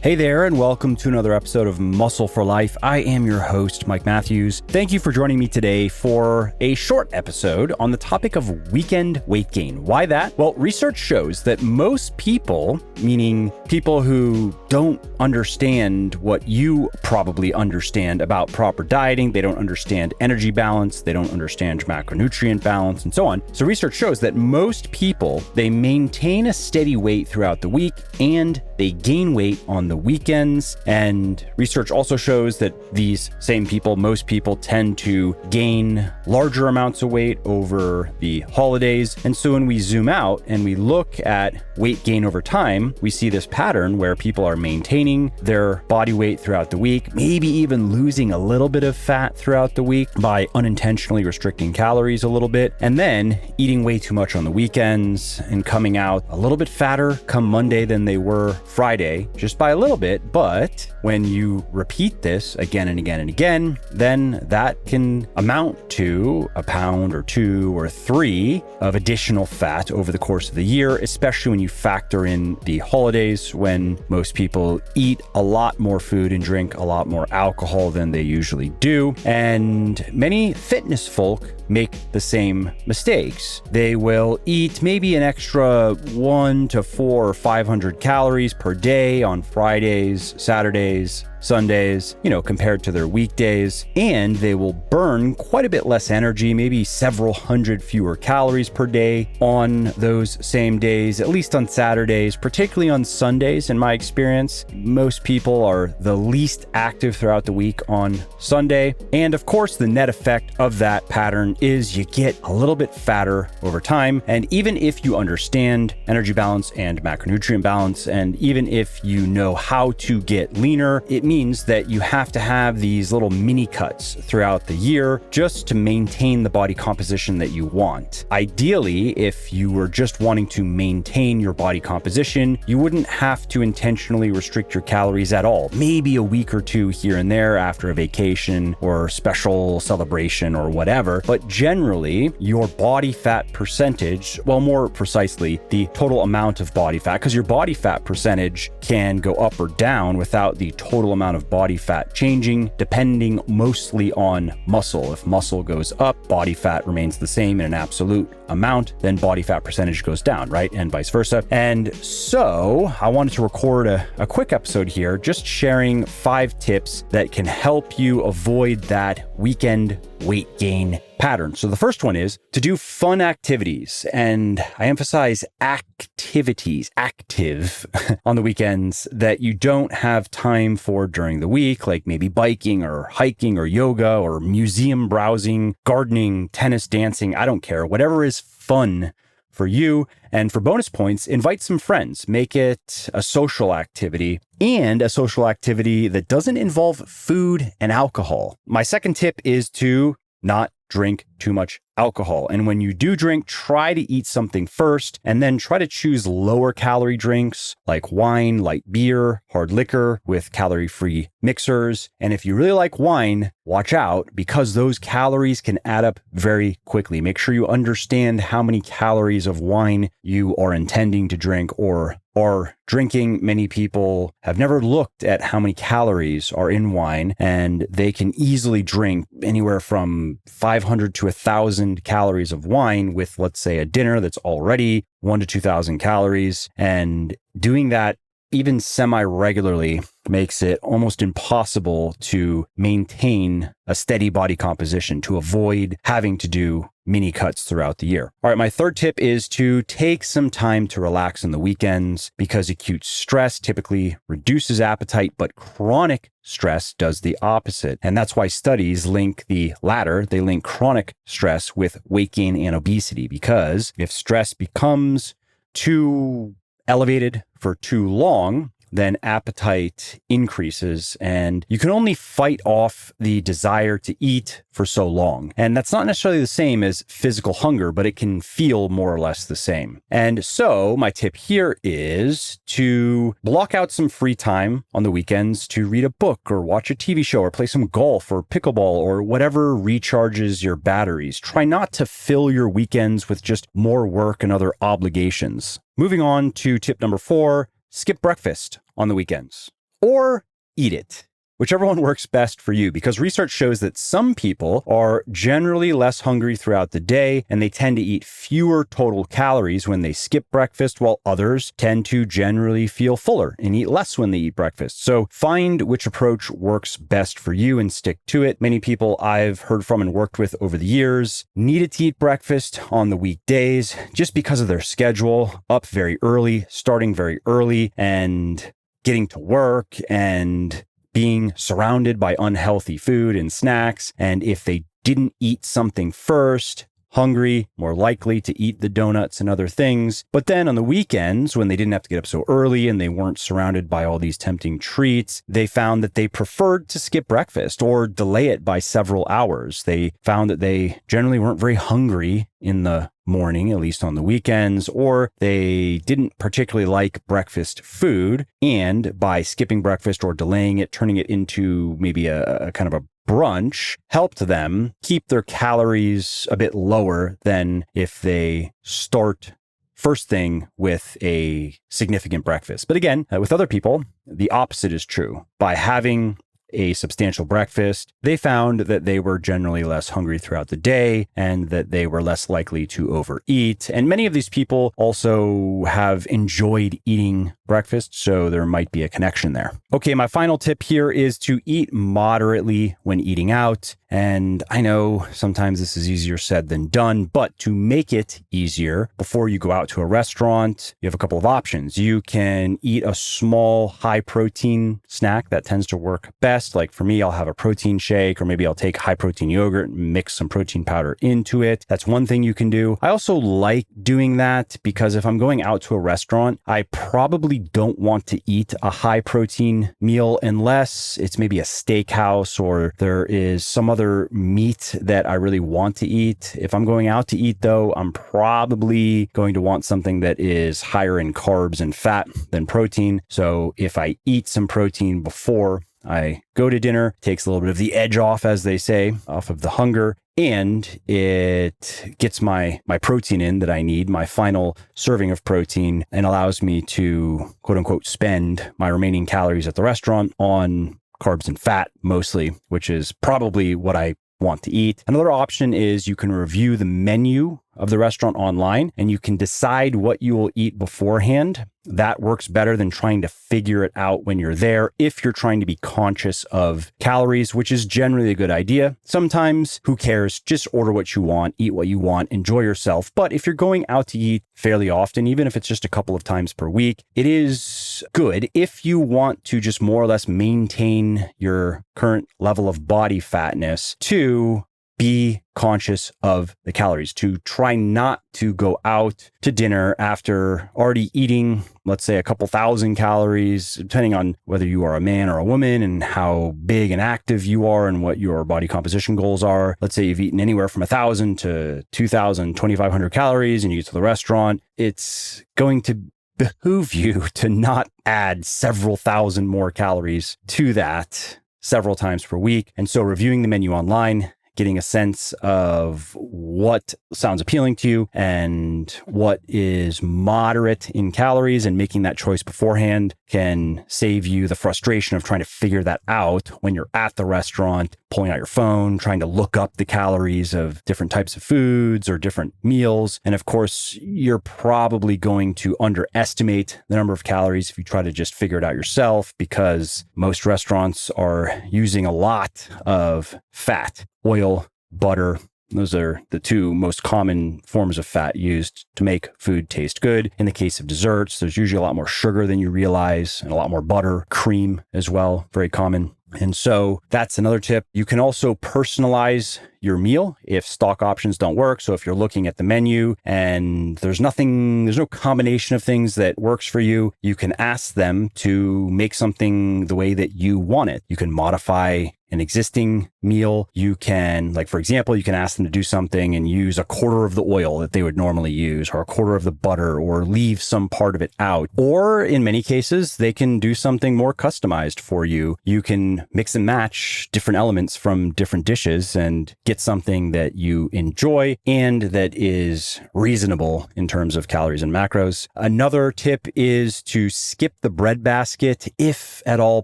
Hey there, and welcome to another episode of Muscle for Life. I am your host, Mike Matthews. Thank you for joining me today for a short episode on the topic of weekend weight gain. Why that? Well, research shows that most people, meaning people who don't understand what you probably understand about proper dieting, they don't understand energy balance, they don't understand macronutrient balance, and so on. So research shows that most people, they maintain a steady weight throughout the week and they gain weight on the weekends. And research also shows that these same people, most people tend to gain larger amounts of weight over the holidays. And so when we zoom out and we look at weight gain over time, we see this pattern where people are maintaining their body weight throughout the week, maybe even losing a little bit of fat throughout the week by unintentionally restricting calories a little bit, and then eating way too much on the weekends and coming out a little bit fatter come Monday than they were Friday, just by a little bit. But when you repeat this again and again and again, then that can amount to a pound or 2 or 3 of additional fat over the course of the year, especially when you factor in the holidays when most people eat a lot more food and drink a lot more alcohol than they usually do. And many fitness folk make the same mistakes. They will eat maybe an extra 1 to 4 or 500 calories per day on Fridays, Saturdays, Sundays, compared to their weekdays, and they will burn quite a bit less energy, maybe several hundred fewer calories per day on those same days, at least on Saturdays, particularly on Sundays. In my experience, most people are the least active throughout the week on Sunday. And of course, the net effect of that pattern is you get a little bit fatter over time. And even if you understand energy balance and macronutrient balance, and even if you know how to get leaner, it means that you have to have these little mini cuts throughout the year just to maintain the body composition that you want. Ideally, if you were just wanting to maintain your body composition, you wouldn't have to intentionally restrict your calories at all. Maybe a week or 2 here and there after a vacation or special celebration or whatever. But generally, your body fat percentage, well, more precisely, the total amount of body fat, because your body fat percentage can go up or down without the total amount of body fat changing, depending mostly on muscle. If muscle goes up, body fat remains the same in an absolute amount, then body fat percentage goes down, right? And vice versa. And so I wanted to record a quick episode here, just sharing 5 tips that can help you avoid that weekend weight gain pattern. So the first one is to do fun activities. And I emphasize activities, active on the weekends that you don't have time for during the week, like maybe biking or hiking or yoga or museum browsing, gardening, tennis, dancing. I don't care. Whatever is fun for you. And for bonus points, invite some friends. Make it a social activity, and a social activity that doesn't involve food and alcohol. My second tip is to not drink too much alcohol. And when you do drink, try to eat something first, and then try to choose lower calorie drinks like wine, light beer, hard liquor with calorie-free mixers. And if you really like wine, watch out, because those calories can add up very quickly. Make sure you understand how many calories of wine you are intending to drink or are drinking. Many people have never looked at how many calories are in wine, and they can easily drink anywhere from 500 to 1,000 calories of wine with, let's say, a dinner that's already 1,000 to 2,000 calories. And doing that even semi-regularly makes it almost impossible to maintain a steady body composition, to avoid having to do mini cuts throughout the year. All right, my third tip is to take some time to relax on the weekends, because acute stress typically reduces appetite, but chronic stress does the opposite. And that's why studies link the latter. They link chronic stress with weight gain and obesity, because if stress becomes too elevated for too long, then appetite increases, and you can only fight off the desire to eat for so long. And that's not necessarily the same as physical hunger, but it can feel more or less the same. And so my tip here is to block out some free time on the weekends to read a book or watch a TV show or play some golf or pickleball or whatever recharges your batteries. Try not to fill your weekends with just more work and other obligations. Moving on to tip number 4, skip breakfast on the weekends. or eat it. Whichever one works best for you, because research shows that some people are generally less hungry throughout the day and they tend to eat fewer total calories when they skip breakfast, while others tend to generally feel fuller and eat less when they eat breakfast. So find which approach works best for you and stick to it. Many people I've heard from and worked with over the years needed to eat breakfast on the weekdays just because of their schedule, up very early, starting very early, and getting to work and being surrounded by unhealthy food and snacks. And if they didn't eat something first, hungry, more likely to eat the donuts and other things. But then on the weekends, when they didn't have to get up so early and they weren't surrounded by all these tempting treats, they found that they preferred to skip breakfast or delay it by several hours. They found that they generally weren't very hungry in the morning, at least on the weekends, or they didn't particularly like breakfast food. And by skipping breakfast or delaying it, turning it into maybe a kind of a brunch, helped them keep their calories a bit lower than if they start first thing with a significant breakfast. But again, with other people, the opposite is true. By having a substantial breakfast, they found that they were generally less hungry throughout the day and that they were less likely to overeat. And many of these people also have enjoyed eating breakfast, so there might be a connection there. Okay, my final tip here is to eat moderately when eating out. And I know sometimes this is easier said than done, but to make it easier, before you go out to a restaurant, you have a couple of options. You can eat a small high protein snack that tends to work best. Like for me, I'll have a protein shake, or maybe I'll take high protein yogurt and mix some protein powder into it. That's one thing you can do. I also like doing that because if I'm going out to a restaurant, I probably don't want to eat a high protein meal unless it's maybe a steakhouse or there is some other meat that I really want to eat. If I'm going out to eat though, I'm probably going to want something that is higher in carbs and fat than protein. So if I eat some protein before I go to dinner, takes a little bit of the edge off, as they say, off of the hunger, and it gets my protein in that I need, my final serving of protein, and allows me to, quote unquote, spend my remaining calories at the restaurant on carbs and fat mostly, which is probably what I want to eat. Another option is you can review the menu of the restaurant online and you can decide what you will eat beforehand. That works better than trying to figure it out when you're there if you're trying to be conscious of calories, which is generally a good idea. Sometimes, who cares? Just order what you want, eat what you want, enjoy yourself. But if you're going out to eat fairly often, even if it's just a couple of times per week, it is good if you want to just more or less maintain your current level of body fatness to be conscious of the calories, to try not to go out to dinner after already eating, let's say, a couple thousand calories, depending on whether you are a man or a woman and how big and active you are and what your body composition goals are. Let's say you've eaten anywhere from 1,000 to 2,000, 2,500 calories and you get to the restaurant. It's going to behoove you to not add several thousand more calories to that several times per week. And so reviewing the menu online, getting a sense of what sounds appealing to you and what is moderate in calories and making that choice beforehand can save you the frustration of trying to figure that out when you're at the restaurant, pulling out your phone, trying to look up the calories of different types of foods or different meals. And of course, you're probably going to underestimate the number of calories if you try to just figure it out yourself, because most restaurants are using a lot of fat, oil, butter. Those are the two most common forms of fat used to make food taste good. In the case of desserts, there's usually a lot more sugar than you realize and a lot more butter, cream as well, very common. And so that's another tip. You can also personalize your meal if stock options don't work. So if you're looking at the menu and there's no combination of things that works for you, you can ask them to make something the way that you want it. You can modify an existing meal. You can, like, for example, you can ask them to do something and use a quarter of the oil that they would normally use, or a quarter of the butter, or leave some part of it out. Or in many cases, they can do something more customized for you. You can mix and match different elements from different dishes and get something that you enjoy and that is reasonable in terms of calories and macros. Another tip is to skip the bread basket if at all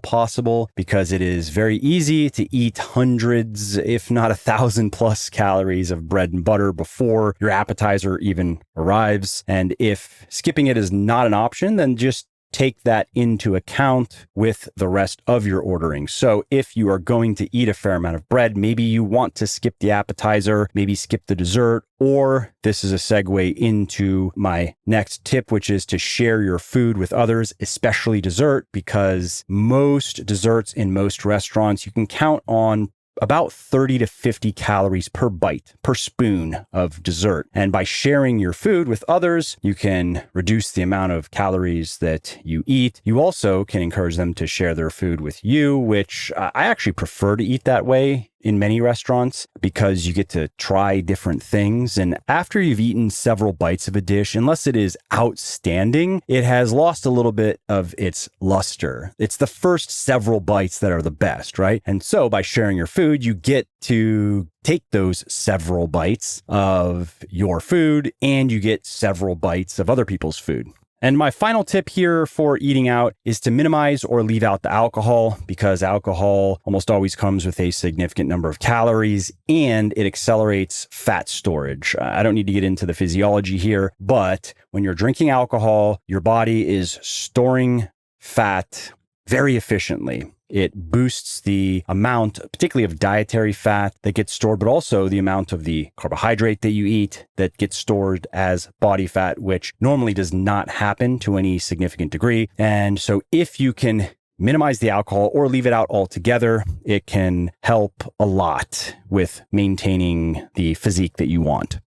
possible, because it is very easy to eat hundreds, if not 1,000 plus calories of bread and butter before your appetizer even arrives. And if skipping it is not an option, then just take that into account with the rest of your ordering. So if you are going to eat a fair amount of bread, maybe you want to skip the appetizer, maybe skip the dessert, or this is a segue into my next tip, which is to share your food with others, especially dessert, because most desserts in most restaurants, you can count on about 30 to 50 calories per bite, per spoon of dessert. And by sharing your food with others, you can reduce the amount of calories that you eat. You also can encourage them to share their food with you, which I actually prefer to eat that way in many restaurants because you get to try different things. And after you've eaten several bites of a dish, unless it is outstanding, it has lost a little bit of its luster. It's the first several bites that are the best, right? And so by sharing your food, you get to take those several bites of your food and you get several bites of other people's food. And my final tip here for eating out is to minimize or leave out the alcohol, because alcohol almost always comes with a significant number of calories and it accelerates fat storage. I don't need to get into the physiology here, but when you're drinking alcohol, your body is storing fat very efficiently. It boosts the amount, particularly of dietary fat that gets stored, but also the amount of the carbohydrate that you eat that gets stored as body fat, which normally does not happen to any significant degree. And so if you can minimize the alcohol or leave it out altogether, it can help a lot with maintaining the physique that you want.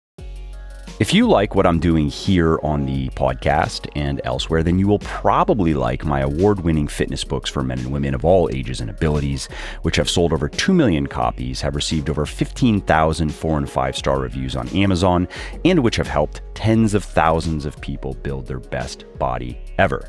If you like what I'm doing here on the podcast and elsewhere, then you will probably like my award-winning fitness books for men and women of all ages and abilities, which have sold over 2 million copies, have received over 15,000 4- and 5-star reviews on Amazon, and which have helped tens of thousands of people build their best body ever.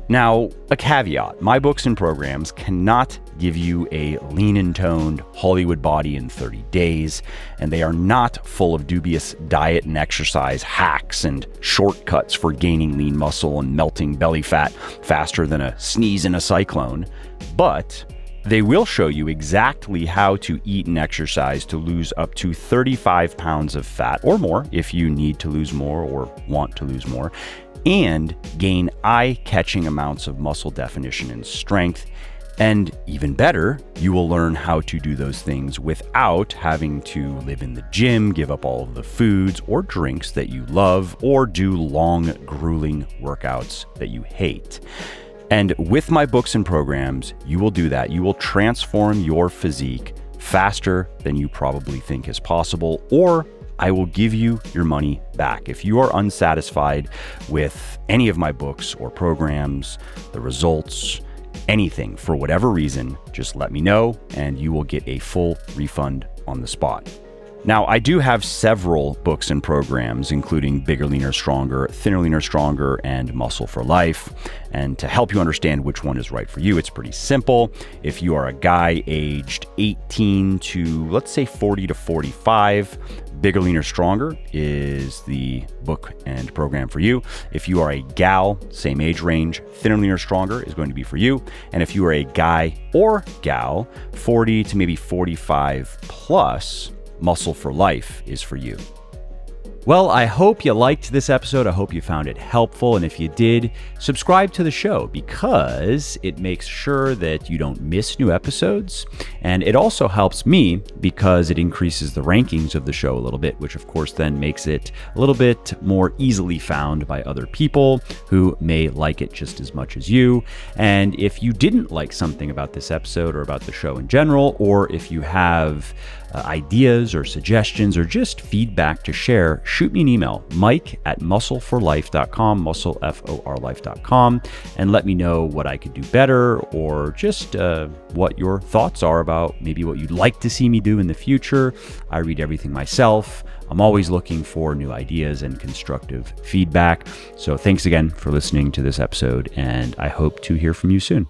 Now, a caveat, my books and programs cannot give you a lean and toned Hollywood body in 30 days, and they are not full of dubious diet and exercise hacks and shortcuts for gaining lean muscle and melting belly fat faster than a sneeze in a cyclone. But they will show you exactly how to eat and exercise to lose up to 35 pounds of fat or more if you need to lose more or want to lose more, and gain eye-catching amounts of muscle definition and strength. And even better, you will learn how to do those things without having to live in the gym, give up all of the foods or drinks that you love, or do long, grueling workouts that you hate. And with my books and programs, you will do that. You will transform your physique faster than you probably think is possible, or I will give you your money back. If you are unsatisfied with any of my books or programs, the results, anything for whatever reason, just let me know and you will get a full refund on the spot. Now, I do have several books and programs, including Bigger, Leaner, Stronger, Thinner, Leaner, Stronger, and Muscle for Life. And to help you understand which one is right for you, it's pretty simple. If you are a guy aged 18 to, let's say, 40 to 45, Bigger, Leaner, Stronger is the book and program for you. If you are a gal, same age range, Thinner, Leaner, Stronger is going to be for you. And if you are a guy or gal, 40 to maybe 45 plus, Muscle for Life is for you. Well, I hope you liked this episode. I hope you found it helpful. And if you did, subscribe to the show because it makes sure that you don't miss new episodes. And it also helps me because it increases the rankings of the show a little bit, which of course then makes it a little bit more easily found by other people who may like it just as much as you. And if you didn't like something about this episode or about the show in general, or if you have ideas or suggestions or just feedback to share, shoot me an email, mike@muscleforlife.com, muscleforlife.com, and let me know what I could do better or just what your thoughts are about maybe what you'd like to see me do in the future. I read everything myself. I'm always looking for new ideas and constructive feedback. So thanks again for listening to this episode, and I hope to hear from you soon.